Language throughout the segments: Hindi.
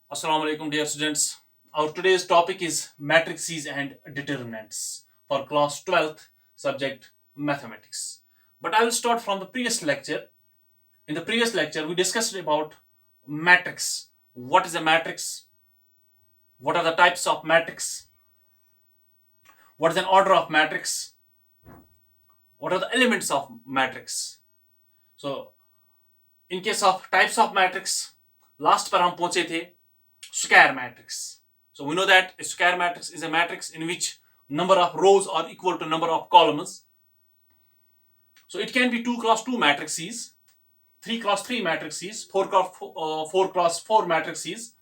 Assalamu alaikum, dear students. Our today's topic is matrices and determinants for class 12th subject mathematics. But I will start from the previous lecture. In the previous lecture, we discussed about matrix. What is a matrix? What are the types of matrix? What is an order of matrix? What are the elements of matrix? So, in case of types of matrix, last पर हम पहुंचे थे square matrix. So we know that a square matrix is a matrix in which number of rows are equal to number of columns. So it can be 2 cross 2 matrices, 3 cross 3 matrices, 4 cross 4 matrices,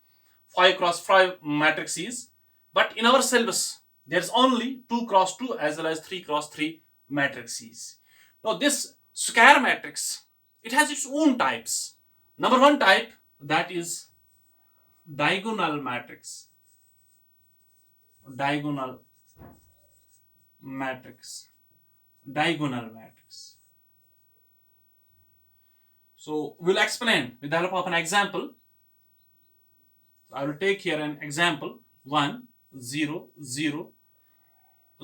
5 cross 5 matrices. But in our syllabus, there's only 2 cross 2 as well as 3 cross 3 matrices. Now this square matrix, it has its own types. Number one type, that is diagonal matrix. Diagonal matrix. Diagonal matrix. So we'll explain with the help of an example. I will take here an example 1, 0, 0,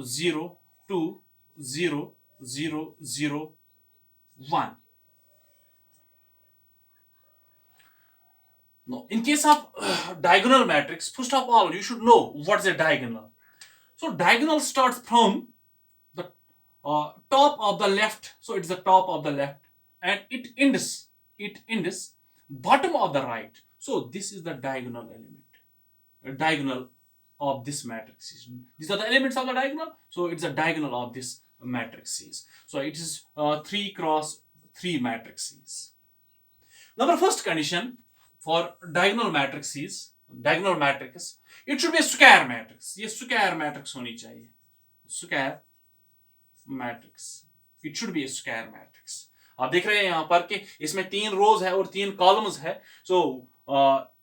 0, 2, 0, 0, 0, 1. Now, in case of diagonal matrix, first of all, you should know what's a diagonal. So, diagonal starts from the top of the left. So, it's the top of the left, and it ends bottom of the right. So, this is the diagonal element, diagonal of this matrix. These are the elements of the diagonal. So, it's a diagonal of this matrices. So, it is 3 cross 3 matrices. Now, the first condition for diagonal matrices, diagonal matrix, it should be a square matrix. ये square matrix होनी चाहिए. Square matrix. It should be a square matrix. आप देख रहे हैं यहाँ पर कि इसमें 3 rows है और 3 columns है. So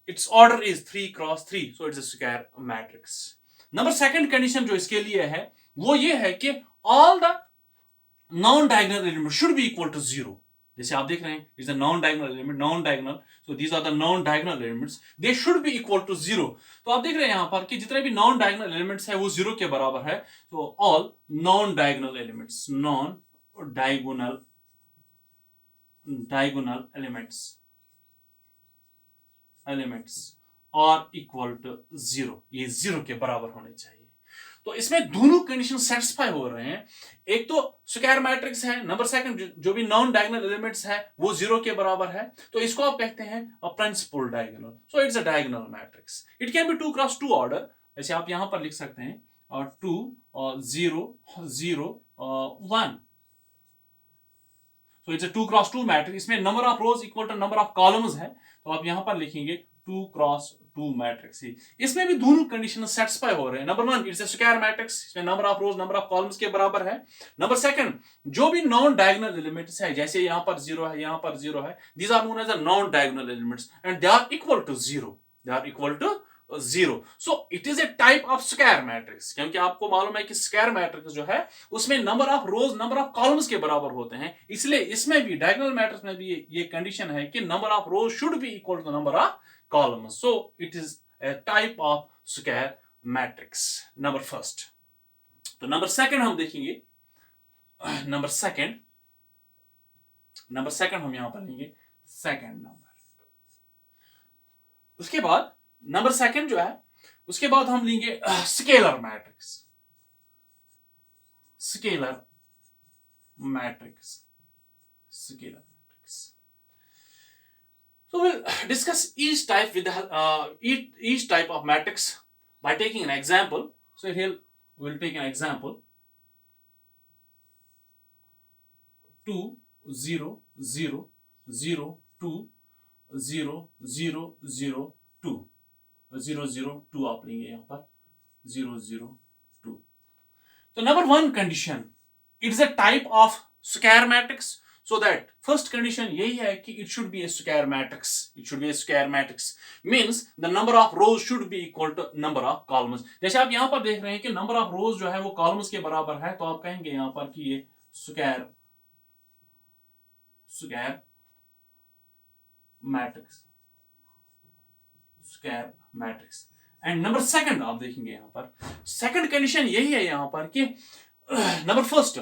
its order is 3 cross 3. So it's a square matrix. Number second condition जो इसके लिए है वो ये है कि all the non-diagonal elements should be equal to 0. जैसे आप देख रहे हैं is a non diagonal element non diagonal so these are the non diagonal elements they should be equal to 0. तो आप देख रहे हैं यहां पर कि जितने भी नॉन डायगोनल एलिमेंट्स है वो 0 के बराबर है. तो all non diagonal elements diagonal elements are equal to 0. ये 0 के बराबर होने चाहिए. तो इसमें दोनों कंडीशन सेटिस्फाई हो रहे हैं. एक तो स्क्वायर मैट्रिक्स है, नंबर सेकंड जो भी नॉन डायगोनल एलिमेंट्स है वो 0 के बराबर है. तो इसको आप कहते हैं a principal diagonal. So it's a diagonal matrix. It can be 2 cross 2 order. ऐसे आप यहां पर लिख सकते हैं 2 0 0 1. So it's a 2 cross 2 matrix. इसमें number of rows equal to number of columns है. तो आप यहां पर लिखेंगे 2 क्रॉस 2 मैट्रिक्स. इसमें भी दोनों कंडीशन सेटिस्फाई हो रहे हैं. Number one it's a square matrix. इसमें number of rows number of columns के बराबर है. नंबर सेकंड जो भी नॉन डायगोनल एलिमेंट्स है जैसे यहां पर 0 है यहां पर 0 है these are known as a non diagonal elements and they are equal to 0. Are are equal to 0. So it is a type of square matrix. क्योंकि आपको मालूम है कि स्क्वायर मैट्रिक्स जो है उसमें number of rows number of columns के बराबर होते हैं. इसलिए इसमें भी डायगोनल मैट्रिक्स में भी ये कंडीशन है कि number of rows should be equal to number of columns. So it is a type of square matrix. Number first. तो नंबर सेकंड हम देखेंगे. नंबर सेकंड हम यहां पर लेंगे सेकंड नंबर. उसके बाद नंबर सेकंड जो है उसके बाद हम लेंगे scalar matrix. Scalar matrix. Scalar. So we'll discuss each type with each type of matrix by taking an example. So here we'll take an example 2 0 0 0 2 0 0 0 2 0 0 2 आप लेंगे यहाँ पर 0 0 2. तो number one condition, it is a type of square matrix. So that first condition यही है कि it should be a square matrix. It should be a square matrix means the number of rows should be equal to number of columns. जैसे आप यहाँ पर देख रहे हैं कि number of rows जो है वो columns के बराबर है. तो आप कहेंगे यहाँ पर कि ये square matrix. Square matrix. And number second आप देखेंगे यहाँ पर सेकंड कंडीशन यही है यहाँ पर कि नंबर फर्स्ट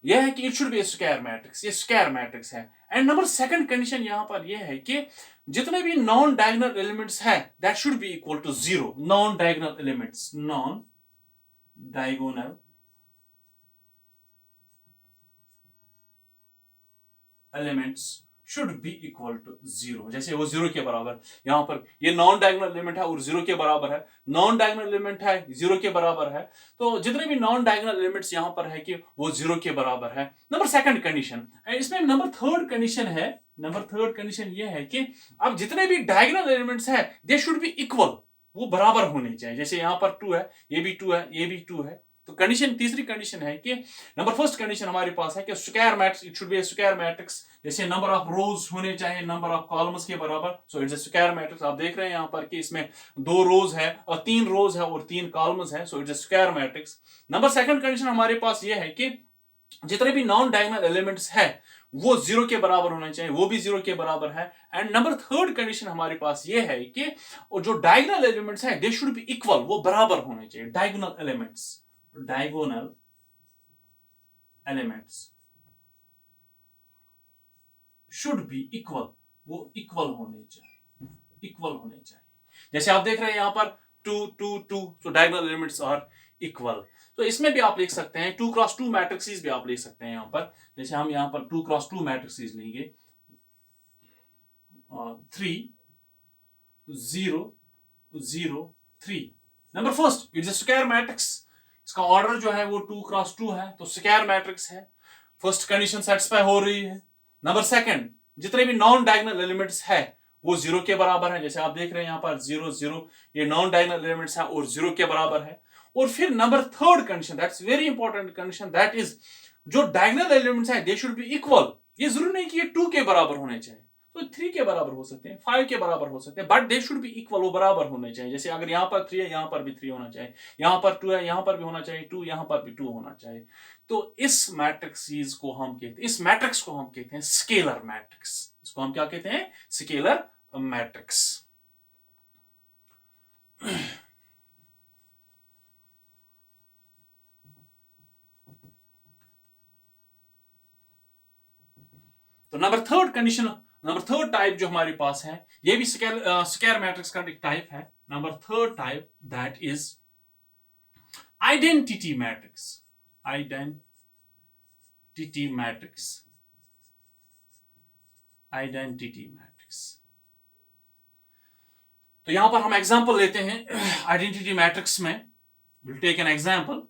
यह है कि it should be square matrix, ये स्क्वायर मैट्रिक्स है। एंड नंबर सेकंड कंडीशन यहाँ पर यह है कि जितने भी नॉन डायगोनल एलिमेंट्स है that should be equal to zero. Non diagonal elements, non diagonal elements should be equal to zero, जैसे वो जीरो के बराबर। यहां पर ये नॉन डायगोनल एलिमेंट है और जीरो के बराबर है, नॉन डायगोनल एलिमेंट है जीरो के बराबर है, तो जितने भी नॉन डायगोनल एलिमेंट्स यहां पर है कि वो जीरो के बराबर है। Number second condition. इसमें नंबर थर्ड कंडीशन है, नंबर थर्ड कंडीशन ये है कि अब जितने भी डायगोनल एलिमेंट्स है दे शुड बी इक्वल, वो बराबर होने चाहिए। जैसे यहां पर 2 है, ये भी 2 है, ये भी 2 है। तो कंडीशन, तीसरी कंडीशन है कि नंबर फर्स्ट कंडीशन हमारे पास है कि square matrix, it should B A square matrix. जैसे नंबर ऑफ रोज होने चाहिए नंबर ऑफ कॉलम्स के बराबर, so it's a square matrix. आप देख रहे हैं यहां पर कि इसमें 2 रोज है और 3 रोज है और 3 कॉलम्स है, so it's a square matrix. Number second condition हमारे पास यह है कि जितने भी नॉन डायगोनल एलिमेंट्स है वो जीरो के बराबर होना चाहिए, वो भी जीरो के बराबर है। एंड नंबर थर्ड कंडीशन हमारे पास ये है कि जो डायगोनल एलिमेंट्स है दे शुड बी इक्वल, वो बराबर होने चाहिए। Diagonal elements, diagonal elements should be equal, वो इक्वल होने चाहिए, इक्वल होने चाहिए। जैसे आप देख रहे हैं यहां पर 2 2 2, तो डायगोनल एलिमेंट्स आर इक्वल। तो इसमें भी आप लिख सकते हैं 2x2 मैट्रिक्सेस भी आप लिख सकते हैं यहां पर। जैसे हम यहां पर 2x2 मैट्रिक्सेस लेंगे 3 0 0 3। Number first it's a square matrix, इसका ऑर्डर जो है वो 2x2 है, तो स्क्वायर मैट्रिक्स है। फर्स्ट कंडीशन सेटिस्फाई हो रही है। नंबर सेकंड, जितने भी नॉन डायगोनल एलिमेंट्स है वो जीरो के बराबर है। जैसे आप देख रहे हैं यहां पर 0 0, ये नॉन डायगोनल एलिमेंट्स है और जीरो के बराबर है। और फिर number third condition, that's very important condition, that is जो डायगोनल एलिमेंट्स है दे शुड बी इक्वल। ये जरूरी नहीं कि ये 2 के बराबर होने चाहिए, तो 3 के बराबर हो सकते हैं, 5 के बराबर हो सकते हैं, but they should be equal, वो बराबर होने चाहिए। जैसे अगर यहां पर 3 है यहां पर भी 3 होना चाहिए, यहां पर 2 है यहां पर भी होना चाहिए 2, यहां पर भी 2 होना चाहिए। तो इस मैट्रिक्स को हम कहते हैं, इस मैट्रिक्स को हम कहते हैं स्केलर मैट्रिक्स। इसको हम क्या कहते हैं? Scalar matrix. तो number third condition, number third type जो हमारे पास है ये भी स्क्वायर मैट्रिक्स का एक टाइप है। Number third type that is identity matrix, identity matrix, identity matrix. तो यहां पर हम एग्जांपल लेते हैं आइडेंटिटी मैट्रिक्स में। विल टेक एन एग्जांपल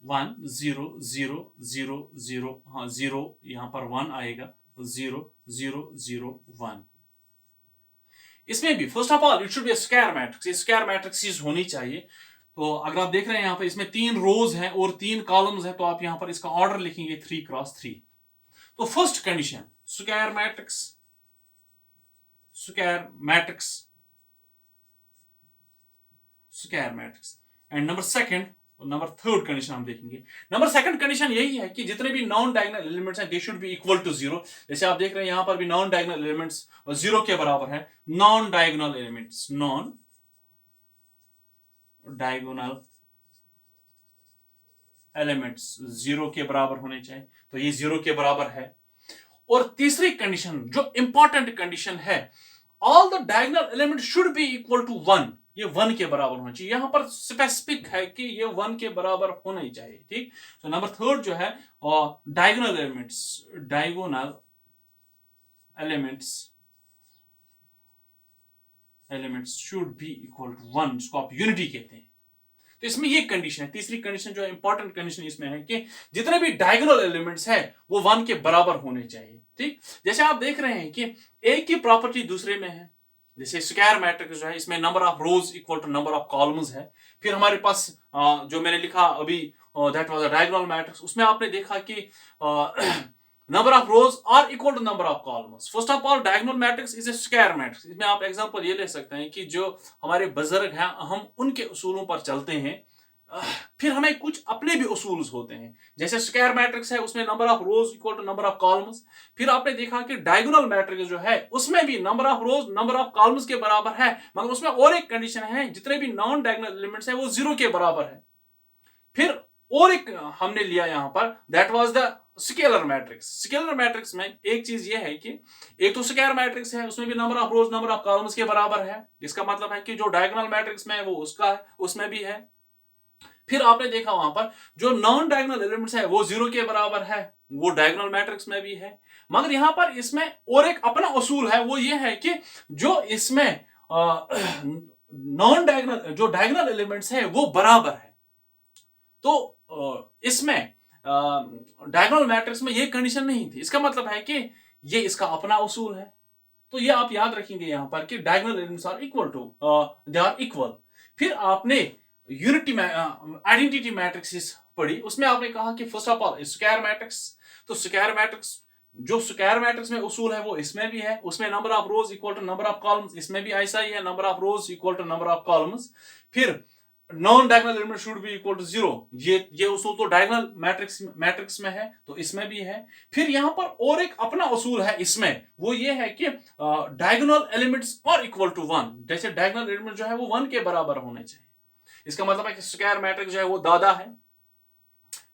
1 0 0 0 0, हाँ 0 यहां पर 1 आएगा, 0 0 0 1। इसमें भी first of all it should be square matrix, square matrix होनी चाहिए। तो अगर आप देख रहे हैं यहां पर इसमें 3 रोज हैं और 3 कॉलम्स हैं, तो आप यहां पर इसका ऑर्डर लिखेंगे 3x3। तो first condition square matrix, square matrix, square matrix. And number second और नंबर थर्ड कंडीशन हम देखेंगे। नंबर सेकंड कंडीशन यही है कि जितने भी नॉन डायगोनल एलिमेंट्स हैं they should be equal to zero. जैसे आप देख रहे हैं यहां पर भी नॉन डायगोनल एलिमेंट्स जीरो के बराबर है। Non diagonal elements, non diagonal elements zero के बराबर होने चाहिए, तो ये जीरो के बराबर है। और तीसरी कंडीशन जो इंपॉर्टेंट कंडीशन है, all the diagonal element should be equal to 1, ये 1 के बराबर होना चाहिए। यहां पर स्पेसिफिक है कि ये 1 के बराबर होना ही चाहिए, ठीक। तो नंबर थर्ड जो है diagonal elements, diagonal elements, elements should be equal to 1, इसको आप यूनिटी कहते हैं। तो इसमें ये कंडीशन है, तीसरी कंडीशन जो इंपॉर्टेंट कंडीशन इसमें है कि जितने भी डायगोनल एलिमेंट्स है वो 1 के बराबर होने चाहिए, ठीक। जैसे आप देख रहे हैं कि एक की प्रॉपर्टी दूसरे में है। जैसे स्क्वायर मैट्रिक्स जो है इसमें number of rows equal to number of columns है। फिर हमारे पास जो मैंने लिखा अभी that was a diagonal matrix, उसमें आपने देखा कि number of rows are equal to number of columns. First of all diagonal matrix is a square matrix. इसमें आप एग्जांपल ये ले सकते हैं कि जो हमारे बुजुर्ग हैं हम उनके उसूलों पर चलते हैं। फिर हमें कुछ अपने भी उसूल होते हैं, जैसे स्क्वायर मैट्रिक्स है उसमें number of rows equal to number of columns. फिर आपने देखा कि डायगोनल मैट्रिक्स जो है उसमें भी number of rows number of columns के बराबर है, मगर उसमें और एक कंडीशन है, जितने भी नॉन डायगोनल एलिमेंट्स है वो 0 के बराबर है। फिर और एक हमने लिया यहां पर, that was the scalar matrix. Scalar matrix में एक चीज ये है कि एक तो स्क्वायर मैट्रिक्स है उसमें भी number of rows number of columns के बराबर है, इसका मतलब है कि जो डायगोनल मैट्रिक्स में है वो उसका है, उसमें भी है। फिर आपने देखा वहां पर जो नॉन डायगोनल एलिमेंट्स है वो 0 के बराबर है, वो डायगोनल मैट्रिक्स में भी है। मगर यहां पर इसमें और एक अपना उसूल है, वो ये है कि जो इसमें नॉन डायगोनल जो डायगोनल एलिमेंट्स है वो बराबर है। तो इसमें डायगोनल मैट्रिक्स में ये कंडीशन नहीं थी, इसका मतलब है कि ये इसका अपना उसूल है। तो ये आप याद रखेंगे यहां पर कि diagonal elements are equal to, they are equal. फिर आपने यूनिटी आइडेंटिटी मैट्रिक्स पढ़ी, उसमें आपने कहा कि first of all square matrix. तो स्क्वायर मैट्रिक्स, जो स्क्वायर मैट्रिक्स में उसूल है वो इसमें भी है, उसमें number of rows equal to number of columns, इसमें भी ऐसा ही है, number of rows equal to number of columns. फिर non diagonal element should be equal to 0, ये उसूल तो डायगोनल मैट्रिक्स में है, तो इसमें भी है। फिर यहां पर और एक अपना उसूल है इसमें, वो ये है कि diagonal elements are equal to 1, जैसे डायगोनल एलिमेंट जो है वो 1 के बराबर होने चाहिए। इसका मतलब है कि स्क्वायर मैट्रिक्स जो है वो दादा है,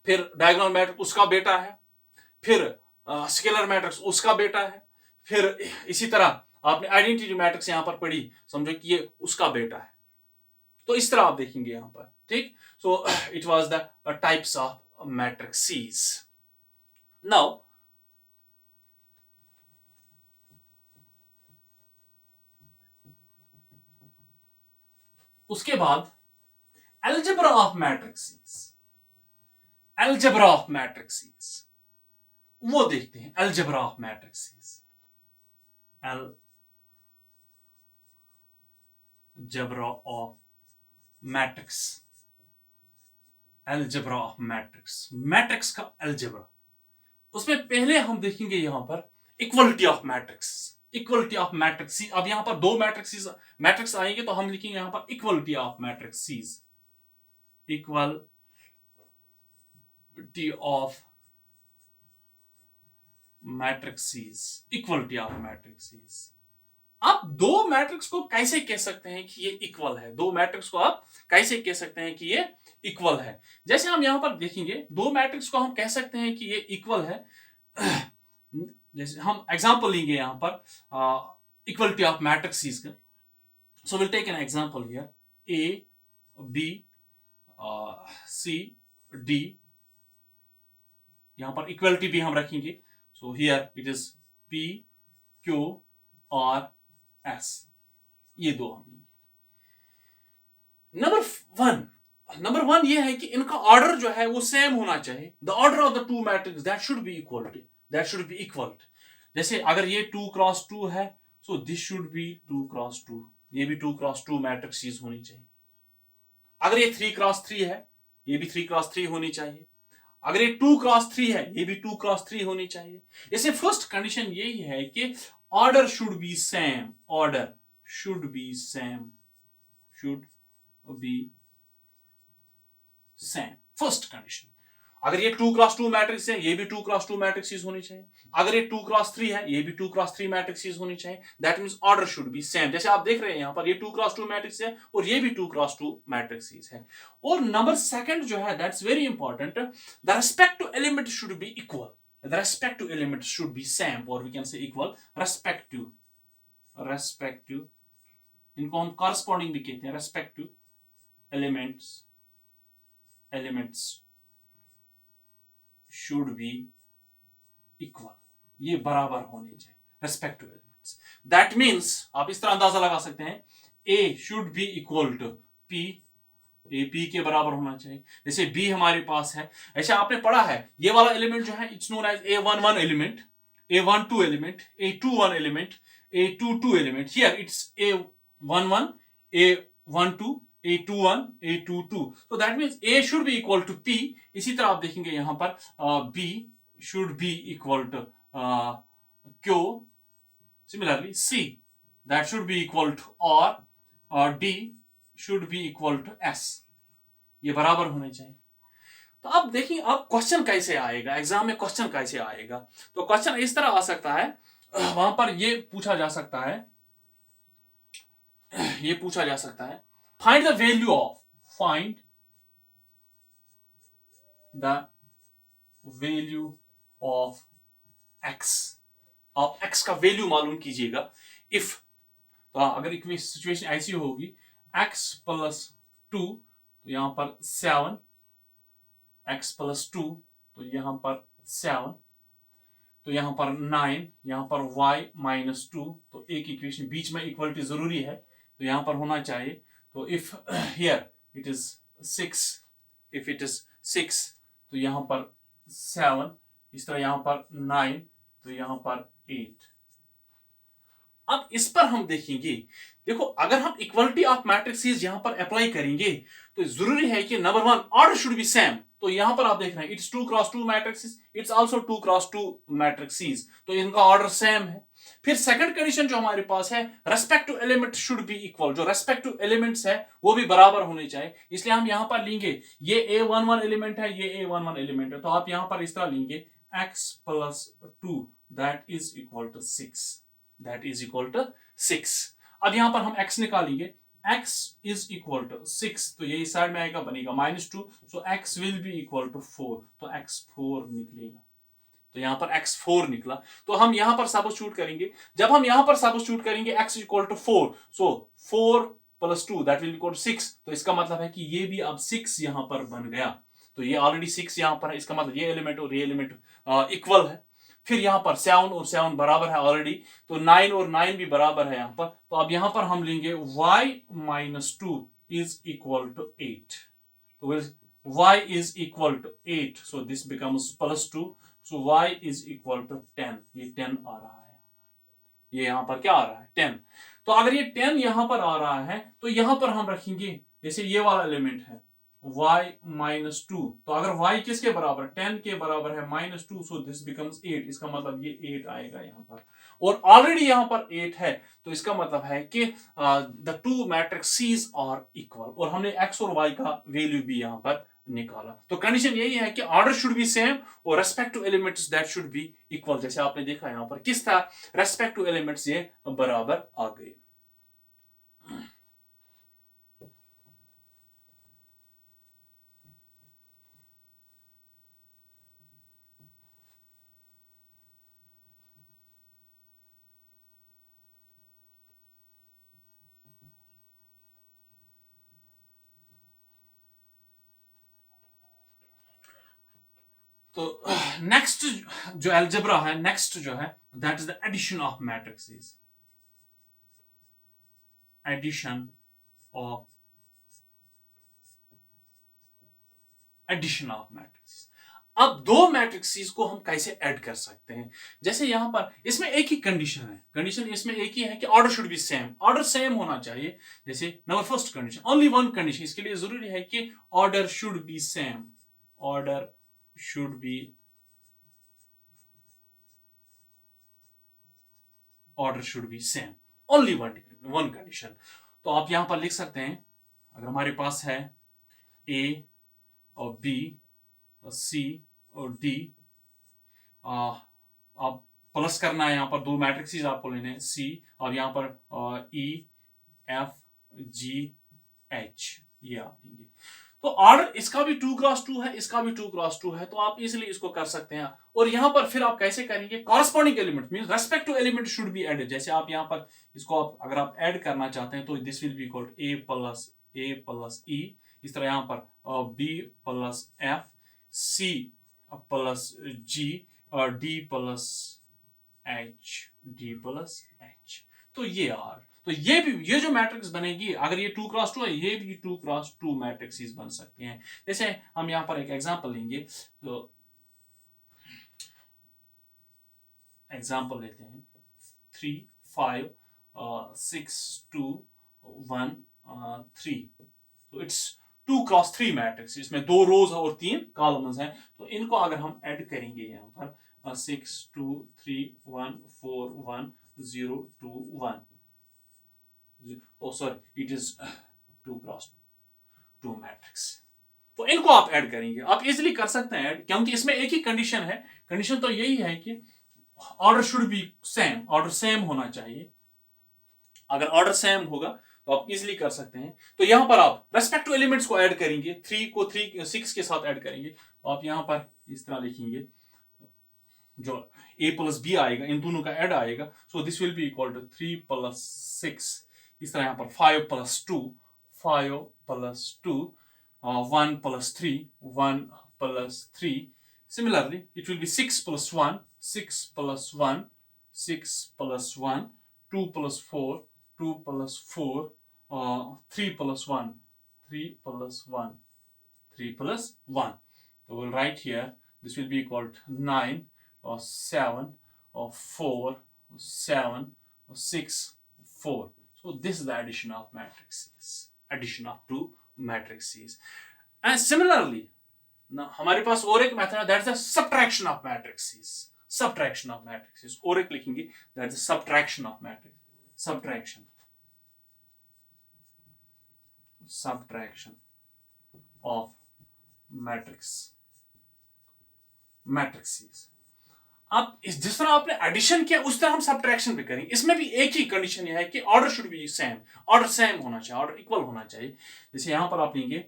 फिर डायगोनल मैट्रिक्स उसका बेटा है, फिर स्केलर मैट्रिक्स उसका बेटा है, फिर इसी तरह आपने आइडेंटिटी मैट्रिक्स यहां पर पढ़ी, समझो कि ये उसका बेटा है। तो इस तरह आप देखेंगे यहां पर, ठीक। So it was the types of matrixes. Now उसके बाद algebra of matrixes, algebra of matrixes वो देखते हैं। Algebra of matrixes, algebra of matrix, algebra of matrix, matrix का अलजेब्रा। उसमें पहले हम देखेंगे यहां पर equality of matrix, equality of matrix. अब यहां पर दो मैट्रिक्स आएंगे तो हम लिखेंगे यहां पर equality of matrix, equality of matrix, equality of matrix. आप दो मैट्रिक्स को कैसे कह सकते हैं कि ये इक्वल है, दो मैट्रिक्स को आप कैसे कह सकते हैं कि ये इक्वल है। जैसे हम यहां पर देखेंगे दो मैट्रिक्स को हम कह सकते हैं कि ये इक्वल है। जैसे हम एग्जांपल लेंगे यहां पर इक्वलिटी ऑफ मैट्रिक्स का। So will take an example here, A B C D, यहां पर इक्वलिटी भी हम रखेंगे। So here it is P Q R S, ये दो हम लेंगे। नंबर वन ये है कि इनका ऑर्डर जो है वो सेम होना चाहिए। The order of the two matrix that should B equality, that should be equal. जैसे अगर ये 2x2 है, so this should be 2x2, ये भी 2x2 मैट्रिक्स होनी चाहिए। अगर ये 3x3 है, ये भी 3x3 होनी चाहिए। अगर ये 2x3 है, ये भी 2x3 होनी चाहिए। इसे फर्स्ट कंडीशन यही है कि order should be same, order should be same, should be same, first condition. अगर ये 2x2 मैट्रिक्स है, ये भी 2x2 मैट्रिक्स होनी चाहिए। अगर ये 2x3 है, ये भी 2x3 मैट्रिक्स होनी चाहिए। That means order should be same. जैसे आप देख रहे हैं यहां पर ये 2x2 मैट्रिक्स है और ये भी 2x2 मैट्रिक्स है। और नंबर सेकंड जो है that's very important, the respect to element should be equal, the respect to element should be same, और we can say equal. Respective, इनको हम कॉरस्पॉन्डिंग भी कहते हैं, respective elements should be equal, ये बराबर होने चाहिए, रेस्पेक्टिव एलिमेंट्स। दैट मींस आप इस तरह अंदाजा लगा सकते हैं, A should be equal to P, A P के बराबर होना चाहिए। जैसे बी हमारे पास है, ऐसे आपने पढ़ा है ये वाला एलिमेंट जो है it's known as A11 element, A12 element, A21 element, A22 element. Here it's A11, A12, A21, A22। So that means A should be equal to P। इसी तरह आप देखेंगे यहां पर B should be equal to Q। Similarly C that should be equal to R, D should be equal to S। ये बराबर होने चाहिए। तो अब देखिए अब क्वेश्चन कैसे आएगा, एग्जाम में क्वेश्चन कैसे आएगा। तो क्वेश्चन इस तरह आ सकता है, वहां पर ये पूछा जा सकता है, ये पूछा जा सकता है, find the value of, find the value of x. आप एक्स का वैल्यू मालूम कीजिएगा। इफ तो अगर सिचुएशन ऐसी होगी, एक्स प्लस 2 तो यहां पर 7, एक्स प्लस 2 तो यहां पर 7, तो यहां पर 9, यहां पर y माइनस 2, तो एक इक्वेशन बीच में इक्वलिटी जरूरी है, तो यहां पर होना चाहिए। तो if here it is 6, if it is 6 तो यहां पर 7, इस तरह यहां पर 9 तो यहां पर 8। अब इस पर हम देखेंगे, देखो अगर हम इक्वलिटी ऑफ मैट्रिक्सेस यहां पर अप्लाई करेंगे तो जरूरी है कि number one order should be same. तो यहां पर आप देख रहे हैं it's 2 cross 2 matrixes, it's also 2 cross 2 matrixes, तो इनका ऑर्डर सेम है। फिर सेकंड कंडीशन जो हमारे पास है, respect to element should be equal, जो रेस्पेक्ट टू एलिमेंट्स है वो भी बराबर होने चाहिए। इसलिए हम यहां पर लेंगे ये a11 एलिमेंट है, ये a11 एलिमेंट है, तो आप यहां पर इस तरह लेंगे x plus 2 that is equal to 6, that is equal to 6। अब यहां पर हम x निकालेंगे, x इज इक्वल टू 6, तो ये इस साइड में आएगा, बनेगा -2, so x will be equal to 4, तो x 4 निकलेगा। तो यहां पर x 4 निकला, तो हम यहां पर सब्स्टिट्यूट करेंगे। जब हम यहां पर सब्स्टिट्यूट करेंगे x equal to 4, so 4 plus 2 that will equal to 6, तो इसका मतलब है कि ये भी अब 6 यहां पर बन गया। तो ये ऑलरेडी 6 यहां पर है, इसका मतलब ये एलिमेंट और ये एलिमेंट इक्वल है। फिर यहां पर 7 और 7 बराबर है ऑलरेडी, तो 9 और 9 भी बराबर है यहां पर। तो अब यहां पर हम लेंगे y minus 2 is equal to 8, तो y is equal to 8, so this becomes plus 2, so y is equal to 10, ये 10 आ रहा है, ये यहां पर क्या आ रहा है 10। तो अगर ये 10 यहां पर आ रहा है तो यहां पर हम रखेंगे, जैसे ये वाला एलिमेंट है y माइनस 2, तो अगर y किसके बराबर 10 के बराबर है -2, सो दिस बिकम्स 8, इसका मतलब ये 8 आएगा यहां पर, और ऑलरेडी यहां पर 8 है, तो इसका मतलब है कि the two matrices are equal, और हमने x और y का वैल्यू भी यहां पर निकाला। तो कंडीशन यही है कि ऑर्डर शुड बी सेम और respect to elements that should be equal, जैसे आपने देखा यहां पर किस था, रेस्पेक्ट टू एलिमेंट्स ये बराबर आ गए। तो नेक्स्ट जो अलजेब्रा है, नेक्स्ट जो है that is the addition of matrices, addition of matrix. अब दो मैट्रिक्सेस को हम कैसे ऐड कर सकते हैं, जैसे यहां पर इसमें एक ही कंडीशन है, कंडीशन इसमें एक ही है कि order should be same, order same होना चाहिए। जैसे number first condition, only one condition, इसके लिए जरूरी है कि order should be same, order should be, order should be same, only one condition. तो आप यहां पर लिख सकते हैं, अगर हमारे पास है ए और बी और सी और डी, आप प्लस करना है, यहाँ पर दो मैट्रिक्सेस आपको लेने हैं, सी और यहाँ पर ई एफ जी एच, ये आप लेंगे। तो ऑर्डर इसका भी 2x2 है, इसका भी 2x2 है, तो आप इजिली इसको कर सकते हैं। और यहां पर फिर आप कैसे करेंगे, corresponding element means respect to element should be added, जैसे आप यहां पर इसको आप अगर आप ऐड करना चाहते हैं तो this will be equal A plus E, इस तरह यहां पर B plus F, C plus G और डी प्लस एच, तो ये आर, तो ये भी, ये जो मैट्रिक्स बनेगी अगर ये 2x2 है, ये भी 2x2 मैट्रिक्स बन सकते हैं। जैसे हम यहां पर एक एग्जांपल लेंगे, तो एग्जांपल लेते हैं 3 5 6 2 1 3, तो इट्स 2x3 मैट्रिक्स, इसमें 2 रोज और 3 कॉलम्स हैं, तो इनको अगर हम ऐड करेंगे यहां पर 6 2 3 1 4 1 0 2 1, oh sorry, it is 2x2 matrix, तो इनको आप ऐड करेंगे, आप इजीली कर सकते हैं ऐड, क्योंकि इसमें एक ही कंडीशन है। कंडीशन तो यही है कि order should be same, order same होना चाहिए। अगर ऑर्डर सेम होगा तो आप इजीली कर सकते हैं। तो यहां पर आप रेस्पेक्टिव एलिमेंट्स को ऐड करेंगे, 3 को 3 6 के साथ ऐड करेंगे। तो आप यहां पर इस तरह लिखेंगे, जो a प्लस बी आएगा इन दोनों का ऐड आएगा। So this will be equal to 3 plus 6। इस तरह यहां पर 5 plus 2, 5 plus 2, 1 plus 3, 1 plus 3। Similarly, it will be 6 plus 1, 6 plus 1, 6 plus 1, 2 plus 4, 2 plus 4, 3 plus 1, 3 plus 1, 3 plus 1. So we'll write here, this will be equal to 9 or 7 or 4 or 7 or 6, 4. So this is the addition of matrices, addition of two matrices. And similarly, now हमारे पास और एक मेथड है, that's the subtraction of matrixes. Subtraction of matrixes और एक लिखेंगे, that's the subtraction of matrix, subtraction of matrixes. अब जिस तरह आपने एडिशन किया उस तरह हम सब्ट्रैक्शन भी करेंगे। इसमें भी एक ही कंडीशन यह है कि order should be same, order same होना चाहिए, ऑर्डर इक्वल होना चाहिए। जैसे यहां पर आप लेंगे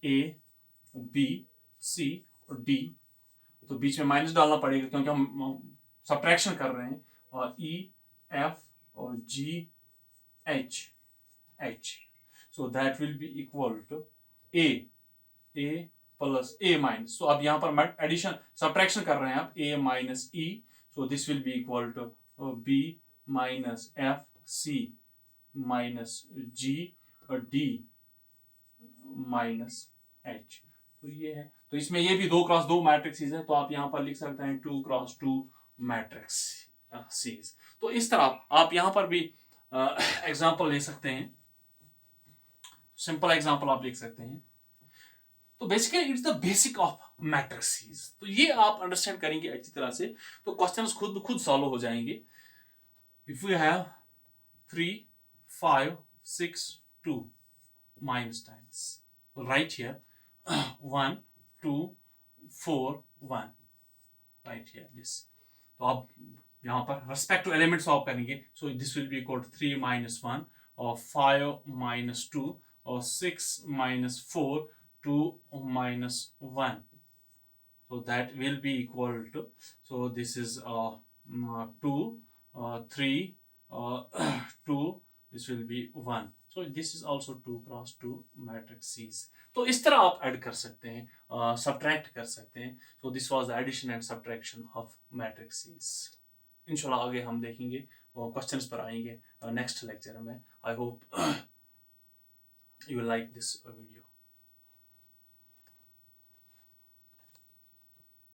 ए, बी, सी और डी, तो बीच में माइनस डालना पड़ेगा क्योंकि हम सब्ट्रैक्शन कर रहे हैं, और ई, एफ और G, H, so that will be equal to A plus A minus. तो अब यहां पर एडिशन सब्ट्रैक्शन कर रहे हैं आप, A minus E, so this will be equal to B minus F, C minus G और डी माइनस एच। तो ये है, तो इसमें ये भी 2 क्रॉस 2 मैट्रिक्सेस है, तो आप यहां पर लिख सकते हैं 2 क्रॉस 2 मैट्रिक्सेस। तो इस तरह आप यहां पर भी एग्जांपल ले सकते हैं, सिंपल एग्जांपल आप लिख सकते हैं। तो basically it's the basic of matrixes. तो ये आप अंडरस्टैंड करेंगे अच्छी तरह से तो क्वेश्चंस खुद सॉल्व हो जाएंगे। If we have 3, 5, 6, 2 minus times, right here 1, 2, 4, 1, right here this। तो आप यहाँ पर respective elements सॉल्व करेंगे, so this will be equal to 3 minus 1 or 5 minus 2 or 6 minus 4, 2 minus 1, so that will be equal to, so this is 2, 3, 2, this will be 1, so this is also 2 cross 2 matrices। तो इस तरह आप ऐड कर सकते हैं, सब्ट्रैक्ट कर सकते हैं। so this was the addition and subtraction of matrices। इंशाल्लाह आगे हम देखेंगे, वो क्वेश्चंस पर आएंगे नेक्स्ट लेक्चर में। I hope you will like this video।